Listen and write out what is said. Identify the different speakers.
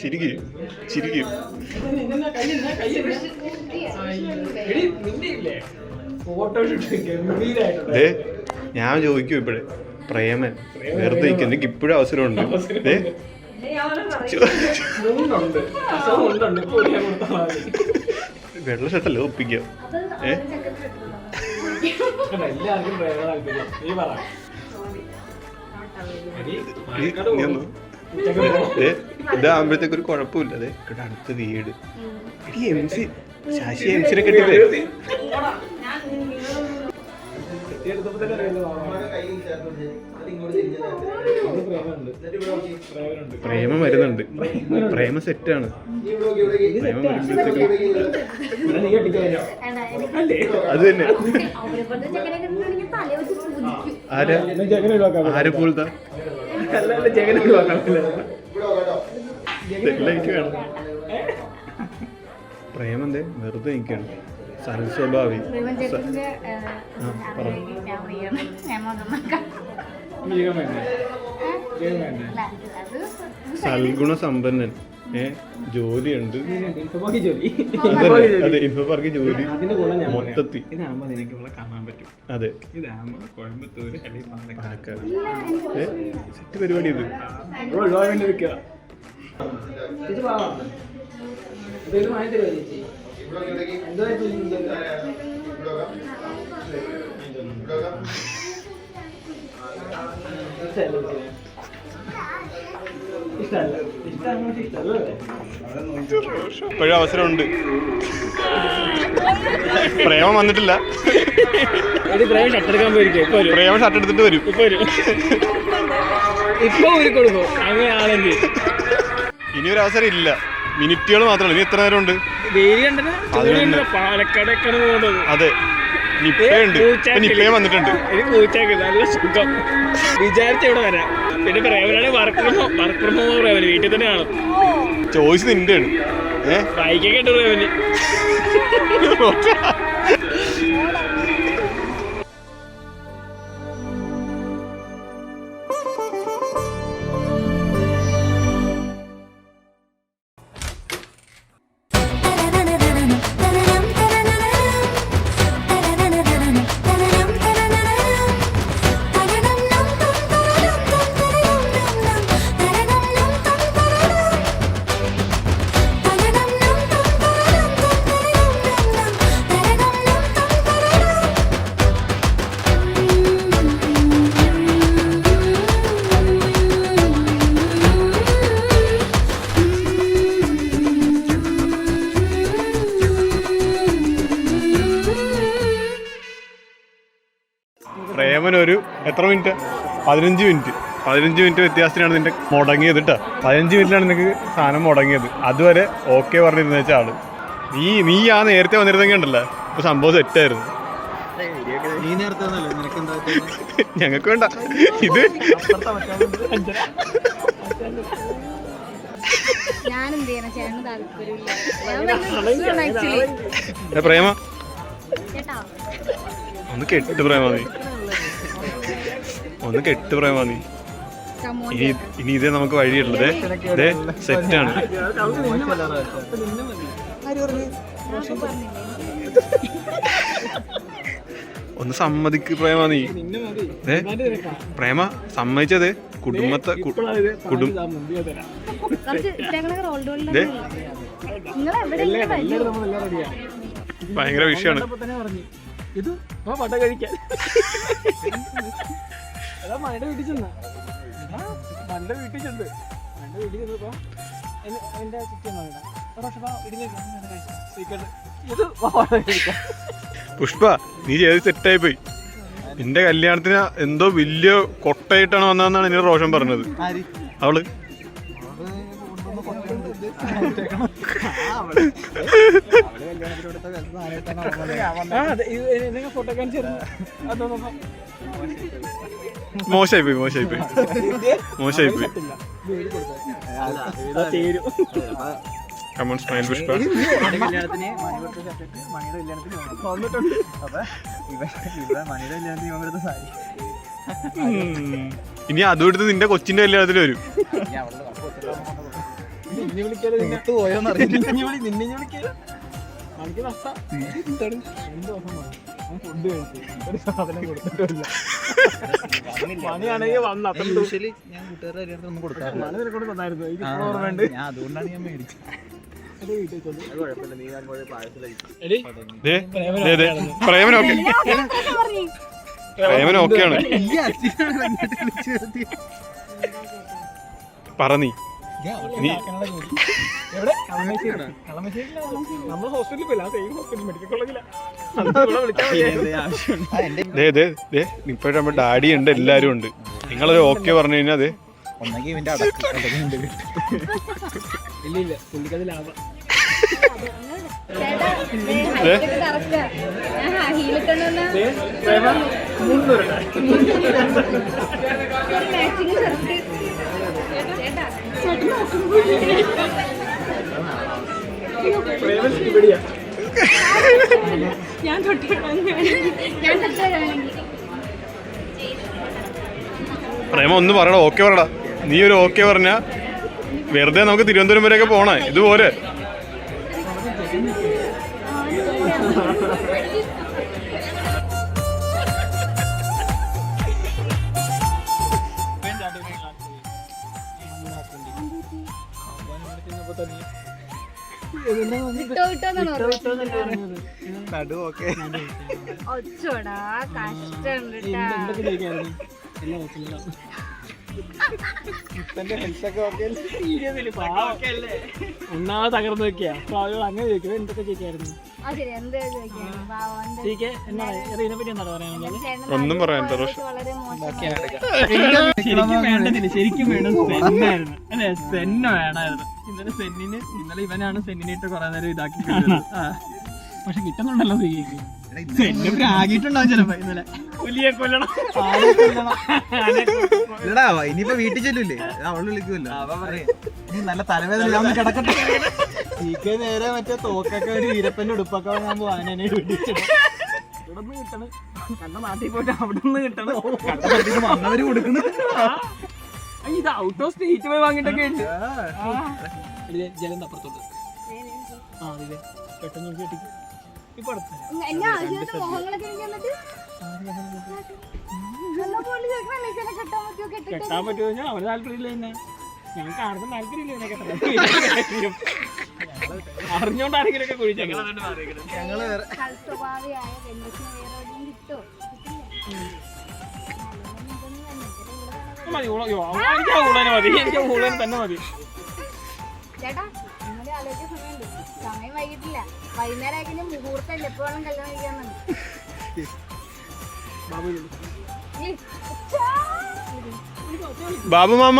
Speaker 1: ചിരിക്ക് ചിരിക്ക്. ഞാൻ ചോദിക്കും ഇപ്പഴേ പ്രേമൻ വെറുതെ എനിക്ക് ഇപ്പോഴും അവസരമുണ്ട്. വെള്ള ഷർട്ടല്ലേ ഒപ്പിക്കാം. ഇതാകുമ്പോഴത്തേക്ക് ഒരു കുഴപ്പമില്ല. അതെ ഇവിടെ അടുത്ത വീട് MC ശശി MC കെട്ടില്ലേ? പ്രേമം വരുന്നുണ്ട്. പ്രേമ സെറ്റാണ്. പ്രേമം വരുമ്പോഴത്തേക്ക് അത് തന്നെ. ആരെ പോലത്തെ പ്രേമന്തേ വെറുതെ എനിക്കാണ് സർവസ്വഭാവി. സൽഗുണ സമ്പന്നൻ. ജോലിയുണ്ട്. അതെ ഇൻഫോ പാർക്ക് ജോലി മൊത്തത്തിൽ കാണാൻ പറ്റും. അതെ കോയമ്പത്തൂര് സെറ്റ് പരിപാടി ഇത്. ഇപ്പോഴും അവസരമുണ്ട്. പ്രേമം വന്നിട്ടില്ല. പ്രേമം ഷർട്ട് എടുത്തിട്ട് വരും. ഇനിയൊരു അവസരം ഇല്ല. മിനിറ്റുകൾ മാത്രമല്ല. ഇനി എത്ര നേരം ഉണ്ട്? അതെ നിപ്പയുണ്ട്. നിപ്പയും വന്നിട്ടുണ്ട്.
Speaker 2: വിചാരിച്ച ഇവിടെ വരാം. പിന്നെ പ്രേമനാണ് വർക്ക് ഫ്രം ഹോം പ്രേമന് വീട്ടിൽ തന്നെ കാണും.
Speaker 1: ചോയ്സ് നിന്റെ ആണ്.
Speaker 2: ബൈക്കൊക്കെ ഉണ്ട് പ്രേമന്.
Speaker 1: പ്രേമനൊരു എത്ര മിനിറ്റ്? 15 മിനിറ്റ്. 15 മിനിറ്റ് വ്യത്യാസത്തിനാണ് നിന്റെ മുടങ്ങിയത് കേട്ടോ. 15 മിനിറ്റിലാണ് നിനക്ക് സാധനം മുടങ്ങിയത്. അതുവരെ ഓക്കെ പറഞ്ഞിരുന്ന വെച്ച ആള് നീ ആ നേരത്തെ വന്നിരുന്നെങ്കിൽ ഉണ്ടല്ലോ ഇപ്പൊ സംഭവം സെറ്റായിരുന്നു. ഞങ്ങൾക്ക് വേണ്ട ഇത്. പ്രേമ ഒന്ന് കെട്ട് പ്രേമ നീ. ഒന്ന് കെട്ട് പ്രേമ നീ. ഇനി ഇതേ നമുക്ക് വഴിയുള്ളത്. ഇതേ സെറ്റാണ്. ഒന്ന് സമ്മതിക്ക് പ്രേമ നീ. പ്രേമ സമ്മതിച്ചത് കുടുംബത്തെ ഭയങ്കര വിഷയമാണ്.
Speaker 2: ഇത് പട്ട കഴിക്കാൻ മണ്ണിന്റെ വീട്ടിൽ ചെന്ന് മണ്ണിന്റെ വീട്ടിൽ ചെന്ന് ചെന്നപ്പോ എന്റെ
Speaker 1: പുഷ്പ നീ ചെയ്ത് സെറ്റായി പോയി. നിന്റെ കല്യാണത്തിന് എന്തോ വലിയ കൊട്ടയിട്ടാണ് വന്നതെന്നാണ് എന്നോട് റോഷൻ പറഞ്ഞത്. അവള് മോശമായി പോയി. Come on, smile, Pushpa. ഇനി അതും എടുത്ത് നിന്റെ കൊച്ചിന്റെ കല്യാണത്തിന് വരും.
Speaker 2: നിന്നെ വിളിക്കാതെ
Speaker 3: പോയോന്ന് അറിയില്ല.
Speaker 2: നിന്നെ വിളിക്കാതെ എനിക്ക് നഷ്ട എന്താണ് 2 ദിവസം ഫുഡ് കഴിച്ചു ഒരു സാധനം കൊടുത്തിട്ടില്ല. മണിയാണെങ്കിൽ വന്ന
Speaker 3: യൂഷ്വലി ഞാൻ കൂട്ടുകാരുടെ ഒന്നും കൊടുക്കാറില്ല.
Speaker 2: മണി നിനക്കൊണ്ട് തന്നായിരുന്നു എനിക്ക് ഓർമ്മയുണ്ട്.
Speaker 3: ഞാൻ അതുകൊണ്ടാണ് ഞാൻ മേടിച്ചത്.
Speaker 1: പ്രേമനൊക്കെ പ്രേമനൊക്കെയാണ് പറ നീ
Speaker 2: എവിടെ നമ്മൾ ഹോസ്പിറ്റലിൽ പോയില്ല സെയിം ഹോസ്പിറ്റൽ മെഡിക്കൽ കോളേജിലാണ്.
Speaker 1: ഇപ്പോഴും നമ്മുടെ ഡാഡി ഉണ്ട്, എല്ലാരും ഉണ്ട്. നിങ്ങളത് ഓക്കെ പറഞ്ഞു കഴിഞ്ഞാൽ അതെ
Speaker 3: ഒന്നെങ്കിൽ ഇവന്റെ അടക്കം
Speaker 2: ഇല്ല പുള്ളിക്കത് ലാഭം.
Speaker 1: പ്രേമ ഒന്ന് പറയടാ, ഓക്കെ പറയടാ. നീ ഒരു ഓക്കെ പറഞ്ഞ വെറുതെ നമുക്ക് തിരുവനന്തപുരം വരെയൊക്കെ പോണേ, ഇതുപോലെ.
Speaker 2: ഒന്നാമത് തകർന്നു വെക്കുക അങ്ങനെ ചോദിക്കുക എന്തൊക്കെ ചോദിക്കായിരുന്നു. ഇതിനെപ്പറ്റി എന്താണ് പറയാനുള്ളത്?
Speaker 1: ഒന്നും പറയാൻ
Speaker 2: ശരിക്കും വേണ്ടത് സെന്നായിരുന്നു അല്ലെ, സെന്ന വേണമായിരുന്നു. ഇന്നലെ ഇവനാണ് സെന്നിനിട്ട് കുറെ നേരം ഇതാക്കി പക്ഷെ കിട്ടുന്നുണ്ടല്ലോ സ്ത്രീക്ക്.
Speaker 3: ആകിയിട്ടുണ്ടാവും ചിലപ്പോ. ഇന്നലെ
Speaker 2: പുലിയെ കൊല്ലണം.
Speaker 3: ഇനിയിപ്പോ വീട്ടിൽ ചെല്ലൂലേ, അവള് വിളിക്കുമല്ലോ. നീ നല്ല തലവേദന കിടക്കട്ടെ. നേരെ മറ്റേ തോക്കൊക്കെ ഒരു വീരപ്പന്റെ ഉടുപ്പൊക്കെ ഞാൻ ആനനെ പിടിച്ചിട്ട്
Speaker 2: ഇവിടുന്ന് കിട്ടണം. കണ്ട നാട്ടിൽ പോയിട്ട് അവിടെ നിന്ന് കിട്ടണം.
Speaker 3: വന്നവര് കൊടുക്കുന്നു.
Speaker 2: ഇത് ഔട്ട് ഓഫ് സ്റ്റേറ്റ് പോയി വാങ്ങിട്ടൊക്കെ ഉണ്ട്. ജലം അപ്പുറത്തോട്ട് പെട്ടെന്ന് കെട്ടിക്കും. ഇപ്പൊ കെട്ടാൻ പറ്റുമോ? അവന് താല്പര്യമില്ല. തന്നെ ഞങ്ങൾക്ക് ആർക്കും താല്പര്യമില്ല. അറിഞ്ഞോണ്ട് ആരെങ്കിലും ഒക്കെ കുഴിച്ചേക്കണം. മതി എനിക്ക് ഊളനെ മതി. എനിക്ക് ഊളൻ തന്നെ മതി.
Speaker 4: സമയം വൈകിട്ടില്ല, വൈകുന്നേരം ആയി മുഹൂർത്തല്ലേ, എപ്പോഴും കല്യാണം കഴിക്കാന്നുണ്ട്.
Speaker 1: ബാബു മാമ